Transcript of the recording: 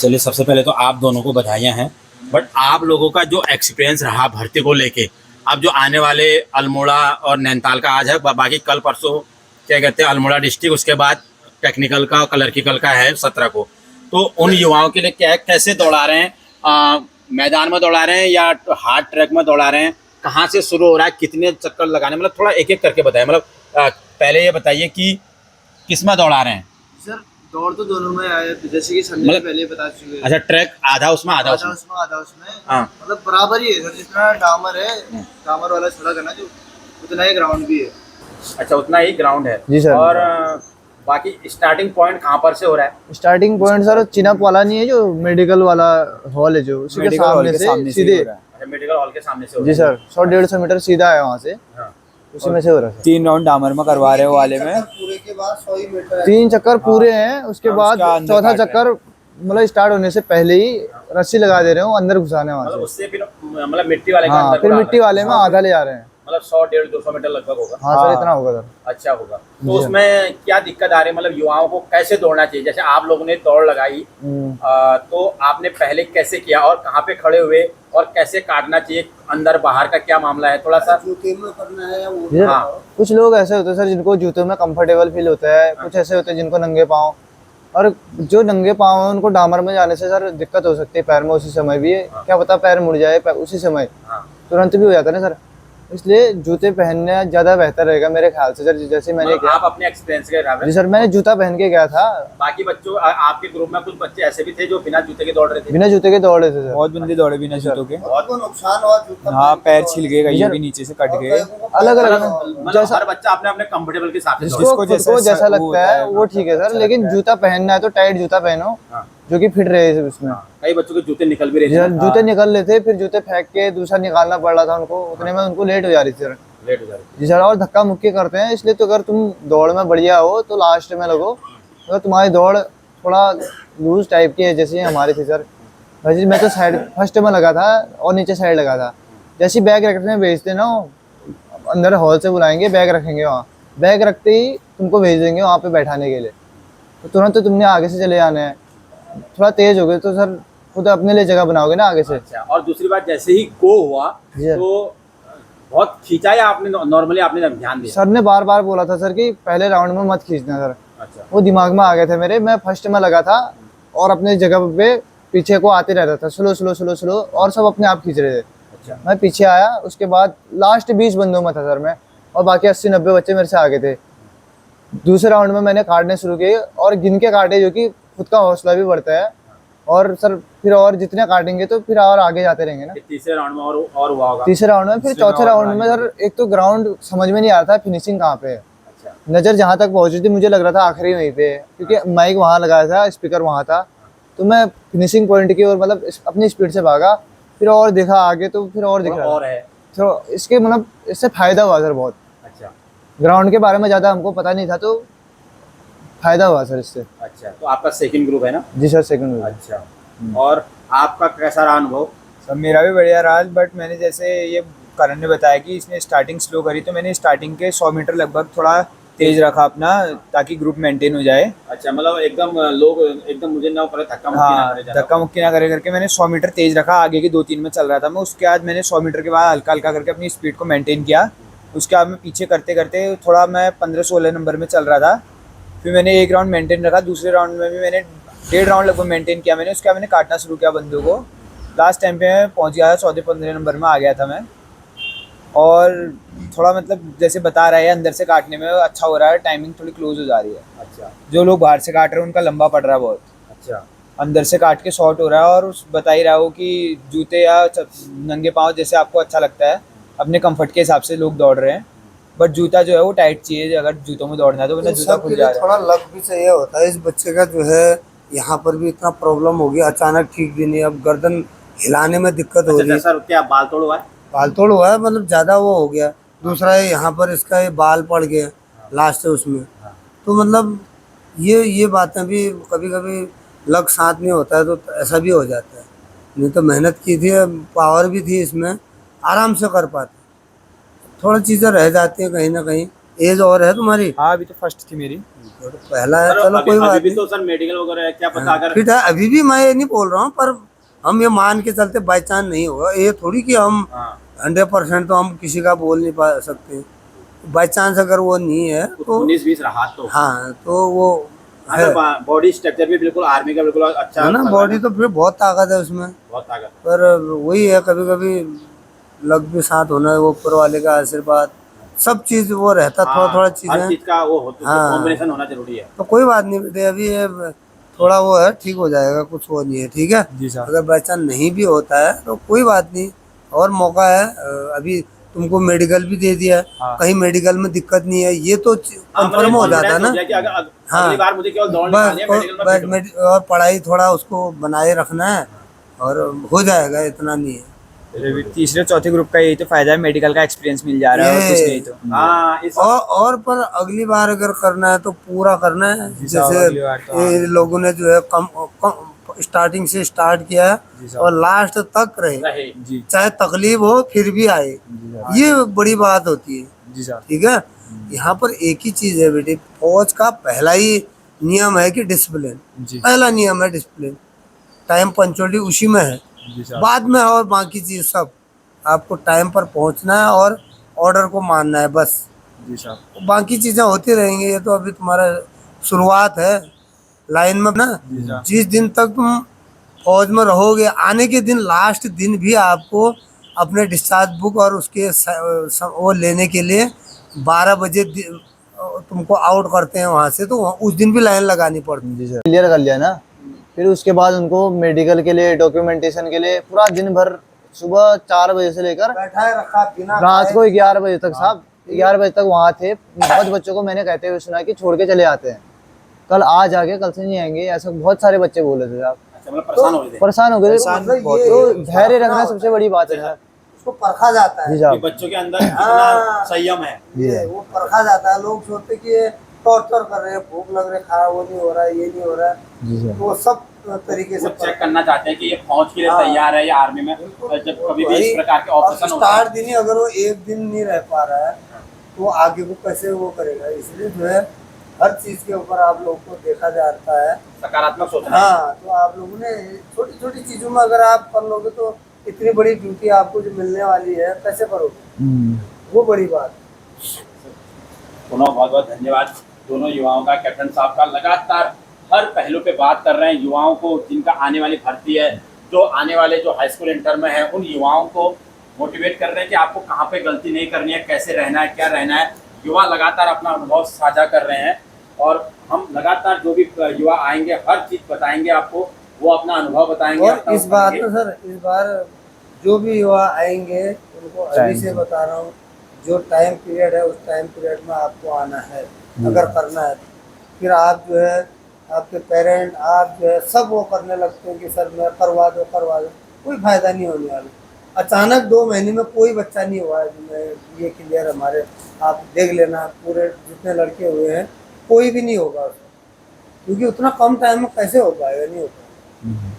चलिए, सबसे पहले तो आप दोनों को बधाइयाँ हैं। बट आप लोगों का जो एक्सपीरियंस रहा भर्ती को लेके, अब जो आने वाले अल्मोड़ा और नैनीताल का आज है, बाकी कल परसों क्या कहते हैं अल्मोड़ा डिस्ट्रिक्ट, उसके बाद टेक्निकल का कलरिकल का है 17 को। तो उन युवाओं के लिए क्या कैसे दौड़ा रहे हैं? मैदान में दौड़ा रहे हैं या हार्ड ट्रैक में दौड़ा रहे हैं? कहाँ से शुरू हो रहा है, कितने चक्कर लगाने, मतलब थोड़ा एक एक करके बताएं। मतलब पहले ये बताइए कि किस में दौड़ा रहे हैं? सर दौड़ तो दोनों में आए, जैसे कि संजय मतलब पहले बता चुके हैं। अच्छा, ट्रैक आधा उसमें आधा उसमें? आधा उसमें हाँ। मतलब बराबर ही है सर, जितना डामर है, डामर वाला सड़क है ना जो, उतना ही ग्राउंड भी है। अच्छा, उतना ही ग्राउंड है जी सर। और बाकी स्टार्टिंग पॉइंट कहाँ पर से हो रहा है? स्टार्टिंग पॉइंट सर चिनप वाला नहीं है जो मेडिकल वाला हॉल है, जो उसी के सामने से सीधे। अच्छा, मेडिकल हॉल के सामने से हो जी रहा है। सर, 100-150 मीटर सीधा है वहाँ से, हाँ। उसी में से हो रहा है। 3 राउंड डामर में करवा रहे हो वाले में, पूरे के बाद 100 ही मीटर 3 चक्कर पूरे हैं, उसके बाद चौथा चक्कर मतलब स्टार्ट होने से पहले ही रस्सी लगा दे रहे हो अंदर घुसाने वहाँ मतलब से। उससे फिर मतलब मिट्टी वाले के हाँ, अंदर फिर को मिट्टी डालना वाले में आधा ले जा रहे हैं। मतलब 100-150-200 मीटर लगभग होगा। हाँ सर, इतना होगा सर। अच्छा होगा। तो उसमें क्या दिक्कत आ रही है? मतलब युवाओं को कैसे दौड़ना चाहिए? जैसे आप लोगों ने दौड़ लगाई, तो आपने पहले कैसे किया और कहाँ पे खड़े हुए और कैसे काटना चाहिए, अंदर बाहर का क्या मामला है? थोड़ा सा जूते में करना है या वो? हाँ। कुछ लोग ऐसे होते हैं सर जिनको जूते में कंफर्टेबल फील होता है, कुछ ऐसे होते हैं जिनको नंगे पाँव, और जो नंगे पाँव है उनको डामर में जाने से सर दिक्कत हो सकती है पैर में उसी समय भी। क्या पता पैर मुड़ जाए उसी समय, तुरंत भी हो जाता है ना सर, इसलिए जूते पहनना ज़्यादा बेहतर रहेगा मेरे ख्याल से सर। जैसे मैंने मतलब आप अपने एक्सपीरियंस के हिसाब से? जी सर, मैंने जूता पहन के गया था। बाकी बच्चों आपके ग्रुप में कुछ बच्चे ऐसे भी थे जो बिना जूते के दौड़ रहे थे? बिना जूते के दौड़ रहे थे सर। बहुत बंदे दौड़े बिना जूतों के। बहुत नुकसान हुआ जूता। हाँ, पैर छिल गए, कहीं भी नीचे से कट गए। अलग अलग मतलब हर बच्चा अपने अपने कंफर्टेबल के हिसाब से जिसको जैसा लगता है वो ठीक है सर, लेकिन जूता पहनना है तो टाइट जूता पहनो जो कि फिट रहे उसमें। कई बच्चों के जूते निकल भी रहे थे। जूते निकल रहे थे, फिर जूते फेंक के दूसरा निकालना पड़ रहा था उनको, उतने में उनको लेट हो जा रही थी सर। लेट हो जा रही जी सर, और धक्का मुक्की करते हैं, इसलिए तो अगर तुम दौड़ में बढ़िया हो तो लास्ट में लगो। अगर तुम्हारी दौड़ थोड़ा लूज टाइप की है जैसे हमारी थी सर, वैसे मैं तो साइड फर्स्ट में लगा था और नीचे साइड लगा था। जैसे बैग रखने में भेजते ना, अंदर हॉल से बुलाएंगे, बैग रखेंगे वहाँ, बैग रखते ही तुमको भेज देंगे वहाँ पे बैठाने के लिए, तो तुरंत तो तुमने आगे से चले जाना है। थोड़ा तेज हो गए तो सर खुद अपने लिए जगह बनाओगे ना आगे से। अच्छा, और दूसरी बात, जैसे ही गो हुआ तो बहुत खींचा या आपने नॉर्मली आपने ध्यान दिया? सर ने बार बार बोला था सर कि पहले राउंड में मत खींचना सर। अच्छा। वो दिमाग में आ गए थे मेरे, मैं फर्स्ट में लगा था और अपने जगह पे पीछे को आते रहता था, स्लो स्लो स्लो स्लो, और सब अपने आप खींच रहे थे। अच्छा। मैं पीछे आया, उसके बाद लास्ट 20 बंदों में था सर मैं, और बाकी 80-90 बच्चे मेरे से आगे थे। दूसरे राउंड में मैंने काटने शुरू किए और गिन के काटे, जो कि खुद का हौसला भी बढ़ता है, और सर फिर और जितने काटेंगे तो फिर और आगे जाते रहेंगे ना। तीसरे राउंड में और हुआ होगा? तीसरे राउंड में, फिर चौथे राउंड में सर एक तो ग्राउंड समझ में नहीं आ रहा था फिनिशिंग कहाँ पे है। अच्छा। नज़र जहाँ तक पहुँची थी मुझे लग रहा था आखिरी वहीं पे, क्योंकि माइक वहाँ लगाया था, स्पीकर वहाँ था, तो मैं फिनिशिंग पॉइंट की ओर मतलब अपनी स्पीड से भागा, फिर और देखा आगे तो फिर और दिख रहा और है तो इसके मतलब इससे फायदा हुआ सर बहुत। अच्छा। ग्राउंड के बारे में ज़्यादा हमको पता नहीं था तो फायदा हुआ सर इससे। अच्छा, तो आपका सेकंड ग्रुप है ना? जी सर, सेकंड ग्रुप। अच्छा, और आपका कैसा रहा अनुभव? सब मेरा भी बढ़िया रहा, बट मैंने जैसे ये करण ने बताया कि इसने स्टार्टिंग स्लो करी, तो मैंने स्टार्टिंग के 100 मीटर लगभग थोड़ा तेज रखा अपना, ताकि ग्रुप मेंटेन हो जाए। अच्छा, मतलब एकदम लोग एकदम मुझे ना करे धक्का मुक्की ना हाँ, करे ज़्यादा। धक्का मुक्की ना करे करके मैंने 100 मीटर तेज रखा, आगे की 2-3 में चल रहा था मैं। उसके बाद मैंने 100 मीटर के बाद हल्का हल्का करके अपनी स्पीड को मेंटेन किया। उसके बाद मैं पीछे करते करते थोड़ा मैं 15-16 नंबर में चल रहा था। फिर मैंने एक राउंड मेंटेन रखा, दूसरे राउंड में भी मैंने 1.5 राउंड लगभग मेंटेन किया मैंने। उसके बाद मैंने काटना शुरू किया बंदों को। लास्ट टाइम पे मैं पहुंच गया था, 14-15 नंबर में आ गया था मैं। और थोड़ा मतलब जैसे बता रहा है अंदर से काटने में अच्छा हो रहा है, टाइमिंग थोड़ी क्लोज हो जा रही है। अच्छा। जो लोग बाहर से काट रहे हैं उनका लंबा पड़ रहा है बहुत। अच्छा। अंदर से काट के शॉर्ट हो रहा है। और बता ही रहा हो कि जूते या नंगे पाँव जैसे आपको अच्छा लगता है, अपने कंफर्ट के हिसाब से लोग दौड़ रहे हैं, बट जूता जो है वो टाइट चाहिए अगर जूतों में दौड़ना है, तो वरना जूता खुल जा रहा है। थोड़ा लक भी चाहिए होता है। इस बच्चे का जो है यहाँ पर भी इतना प्रॉब्लम हो गया, अचानक ठीक भी नहीं, अब गर्दन हिलाने में दिक्कत हो रही है। सर क्या बाल तोड़ हुआ है? बाल तोड़ हुआ है, मतलब ज़्यादा वो हो गया। दूसरा है यहाँ पर इसका ये बाल पड़ गया लास्ट से उसमें, तो मतलब ये बातें भी कभी कभी लक साथ नहीं होता है तो ऐसा भी हो जाता है। नहीं तो मेहनत की थी, पावर भी थी इसमें, आराम से कर पाते, थोड़ा चीज़ें रह जाती हैं कहीं ना कहीं। एज और है तुम्हारी? हाँ अभी तो फर्स्ट थी मेरी। तो पहला है, सर, चलो अभी कोई अभी बात भी नहीं। तो सर मेडिकल वगैरह है, क्या पता अगर फिट है अभी भी, मैं ये नहीं बोल रहा हूँ, पर हम ये मान के चलते बाई चांस नहीं होगा, ये थोड़ी कि हम हाँ 100% तो हम किसी का बोल नहीं पा सकते। बाई चांस अगर वो नहीं है तो 19-20 रहा तो हाँ, तो वो है अगर बॉडी स्ट्रक्चर भी बिल्कुल आर्मी का बिल्कुल अच्छा है ना, लग रहा बॉडी है, तो फिर बहुत ताकत है उसमें। बहुत ताकत। पर वही है, कभी कभी लग भी साथ होना है, वो ऊपर वाले का आशीर्वाद, सब चीज वो रहता, थोड़ा हाँ, थोड़ा हर चीजें। चीज का वो होता है, हाँ। कॉम्बिनेशन होना जरूरी है। तो कोई बात नहीं बेटे, अभी ये थोड़ा वो है, ठीक हो जाएगा, कुछ वो नहीं है, ठीक है। जी सर। अगर बाई चांस नहीं भी होता है तो कोई बात नहीं, और मौका है। अभी तुमको मेडिकल भी दे दिया है, हाँ। कहीं मेडिकल में दिक्कत नहीं है, ये तो हाँ, मुझे कंफर्म हो जाता है confidence ना। हो गया कि अगर हाँ। अगली बार मुझे केवल दौड़ बस निकालनी है, मेडिकल में बस फिट हूँ। और पढ़ाई थोड़ा उसको बनाए रखना है, और हो जाएगा, इतना नहीं है। अभी तीसरे चौथे ग्रुप का यही तो फायदा है, मेडिकल का एक्सपीरियंस मिल जा रहा है और कुछ नहीं तो। हाँ इस और पर अगली बार अगर करना है तो पूरा करना है, जी साहब, जैसे अगली बार तो ये लोगों ने जो है कम स्टार्टिंग से स्टार्ट किया है जी साहब। और लास्ट तक रहे, रहे। जी चाहे तकलीफ हो फिर भी आए, ये बड़ी बात होती है, जी साहब। ठीक है। यहाँ पर एक ही चीज है बेटे, फौज का पहला ही नियम है कि डिसिप्लिन, जी पहला नियम है डिसिप्लिन, टाइम पंचुअलिटी उसी में है, जी साहब। बाद में और बाकी चीज सब, आपको टाइम पर पहुंचना है और ऑर्डर को मानना है बस, जी साहब। बाकी चीजें होती रहेंगी। ये तो अभी तुम्हारा शुरुआत है लाइन में ना। जी साहब। जिस दिन तक तुम फौज में रहोगे, आने के दिन लास्ट दिन भी आपको अपने डिस्चार्ज बुक और उसके वो लेने के लिए 12 बजे तुमको आउट करते हैं वहाँ से, तो उस दिन भी लाइन लगानी पड़ती है। जी सर, क्लियर कर लिया ना। फिर उसके बाद उनको मेडिकल के लिए, डॉक्यूमेंटेशन के लिए पूरा दिन भर, सुबह 4 बजे से लेकर बैठाए रखा बिना रात को 11 बजे तक। साहब 11 बजे तक वहाँ थे। बहुत बच्चों को मैंने कहते हुए सुना कि छोड़ के चले आते हैं, कल आज आगे कल से नहीं आएंगे, ऐसा बहुत सारे बच्चे बोले थे साहब। अच्छा, मतलब परेशान हो रहे थे परेशान हो गए थे। परेशान मतलब बहुत ये तो धैर्य रखना सबसे बड़ी बात है सर। उसको परखा जाता है। जी कि साहब। बच्चों के अंदर कितना हाँ। संयम है। ये वो परखा जाता है। लोग सोचते कि ये टॉर्चर कर रहे हैं, भूख लग रही है, खा वो नहीं हो रहा है, ये नहीं हो रहा है, जी सर। वो सब तरीके से वो चेक करना चाहते हैं कि ये फौज के लिए हाँ। तैयार है या आर्मी में, जब कभी भी इस प्रकार के ऑपरेशन होते स्टार्ट हैं। दिन ही अगर वो एक दिन नहीं रह पा रहा है तो आगे को कैसे वो करेगा। इसलिए जो है हर चीज के ऊपर आप लोगों को देखा जाता है। सकारात्मक सोचना है। हाँ, तो आप लोगों ने छोटी छोटी चीजों में अगर आप कर लोगे तो इतनी बड़ी ड्यूटी आपको जो मिलने वाली है कैसे करोगे, वो बड़ी बात। दोनों बहुत बहुत धन्यवाद दोनों युवाओं का, कैप्टन साहब का। लगातार हर पहलू पे बात कर रहे हैं युवाओं को, जिनका आने वाली भर्ती है, जो आने वाले जो हाई स्कूल इंटर में है, उन युवाओं को मोटिवेट कर रहे हैं कि आपको कहाँ पे गलती नहीं करनी है, कैसे रहना है, क्या रहना है। युवा लगातार अपना अनुभव साझा कर रहे हैं और हम लगातार जो भी युवा आएंगे हर चीज़ बताएंगे आपको, वो अपना अनुभव बताएंगे। और इस बात में सर, इस बार जो भी युवा आएंगे उनको अभी से बता रहा हूँ, जो टाइम पीरियड है उस टाइम पीरियड में आपको आना है, अगर करना है। फिर आप जो है, आपके पेरेंट, आप जो है सब वो करने लगते हैं कि सर मैं करवा दो, कोई फायदा नहीं होने वाला। अचानक 2 महीने में कोई बच्चा नहीं हुआ है जिनमें ये क्लियर हमारे, आप देख लेना पूरे जितने लड़के हुए हैं कोई भी नहीं होगा उसमें, क्योंकि उतना कम टाइम में कैसे हो पाएगा, नहीं हो पाएगा।